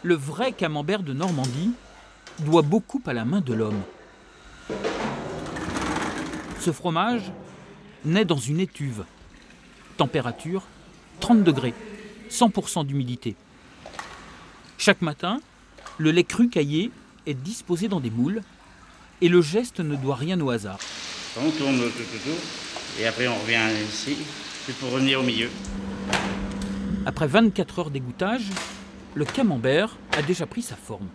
Le vrai camembert de Normandie doit beaucoup à la main de l'homme. Ce fromage naît dans une étuve. Température 30 degrés, 100% d'humidité. Chaque matin, le lait cru caillé est disposé dans des moules et le geste ne doit rien au hasard. On tourne tout, et après on revient ici, c'est pour revenir au milieu. Après 24 heures d'égouttage, le camembert a déjà pris sa forme.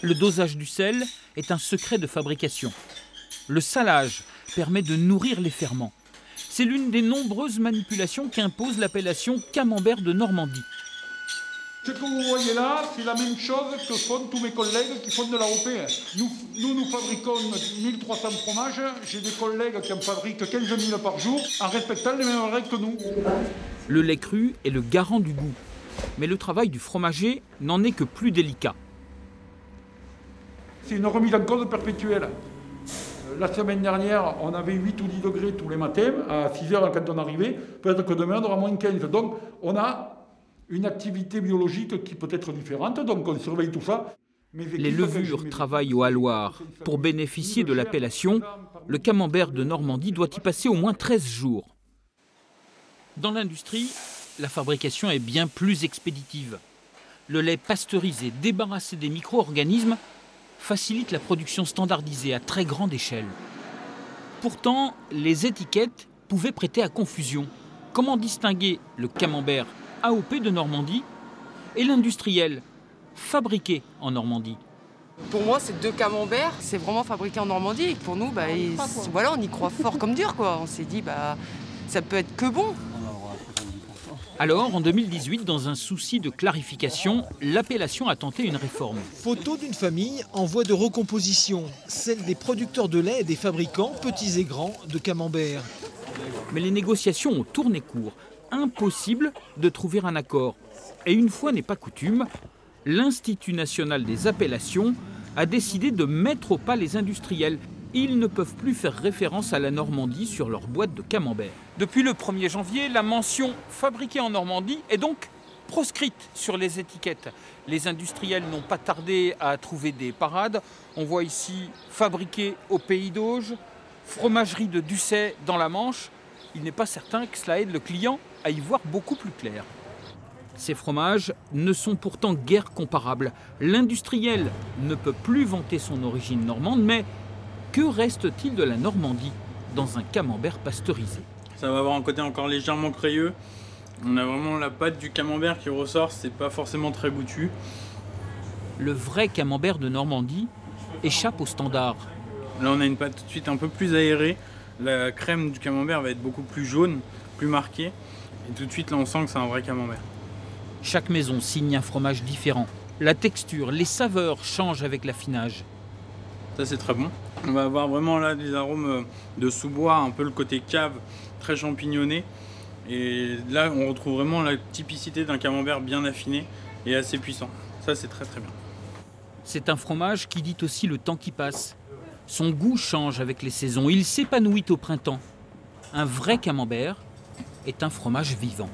Le dosage du sel est un secret de fabrication. Le salage permet de nourrir les ferments. C'est l'une des nombreuses manipulations qu'impose l'appellation camembert de Normandie. Ce que vous voyez là, c'est la même chose que font tous mes collègues qui font de l'AOP. Nous fabriquons 1300 fromages. J'ai des collègues qui en fabriquent 15 000 par jour en respectant les mêmes règles que nous. Le lait cru est le garant du goût. Mais le travail du fromager n'en est que plus délicat. C'est une remise en cause perpétuelle. La semaine dernière, on avait 8 ou 10 degrés tous les matins, à 6 heures quand on arrivait. Peut-être que demain, on aura moins 15. Donc, on a une activité biologique qui peut être différente, donc on surveille tout ça. Les levures travaillent au haloir. Pour bénéficier de l'appellation, le camembert de Normandie doit y passer au moins 13 jours. Dans l'industrie, la fabrication est bien plus expéditive. Le lait pasteurisé, débarrassé des micro-organismes, facilite la production standardisée à très grande échelle. Pourtant, les étiquettes pouvaient prêter à confusion. Comment distinguer le camembert AOP de Normandie et l'industriel fabriqué en Normandie? Pour moi, c'est 2 camemberts, c'est vraiment fabriqué en Normandie. Et pour nous, voilà, on y croit fort comme dur, quoi. On s'est dit, ça peut être que bon. Alors, en 2018, dans un souci de clarification, l'appellation a tenté une réforme. Photo d'une famille en voie de recomposition, celle des producteurs de lait et des fabricants, petits et grands, de camembert. Mais les négociations ont tourné court. Impossible de trouver un accord. Et une fois n'est pas coutume, l'Institut national des appellations a décidé de mettre au pas les industriels. Ils ne peuvent plus faire référence à la Normandie sur leur boîte de camembert. Depuis le 1er janvier, la mention « fabriqué en Normandie » est donc proscrite sur les étiquettes. Les industriels n'ont pas tardé à trouver des parades. On voit ici « fabriqué au Pays d'Auge »,« fromagerie de Ducet dans la Manche ». Il n'est pas certain que cela aide le client à y voir beaucoup plus clair. Ces fromages ne sont pourtant guère comparables. L'industriel ne peut plus vanter son origine normande, mais que reste-t-il de la Normandie dans un camembert pasteurisé? Ça va avoir un côté encore légèrement crayeux. On a vraiment la pâte du camembert qui ressort, c'est pas forcément très goûtu. Le vrai camembert de Normandie échappe au standard. Là on a une pâte tout de suite un peu plus aérée. La crème du camembert va être beaucoup plus jaune, plus marquée. Et tout de suite là on sent que c'est un vrai camembert. Chaque maison signe un fromage différent. La texture, les saveurs changent avec l'affinage. Ça c'est très bon. On va avoir vraiment là des arômes de sous-bois, un peu le côté cave, très champignonné. Et là on retrouve vraiment la typicité d'un camembert bien affiné et assez puissant. Ça c'est très très bien. C'est un fromage qui dit aussi le temps qui passe. Son goût change avec les saisons, il s'épanouit au printemps. Un vrai camembert est un fromage vivant.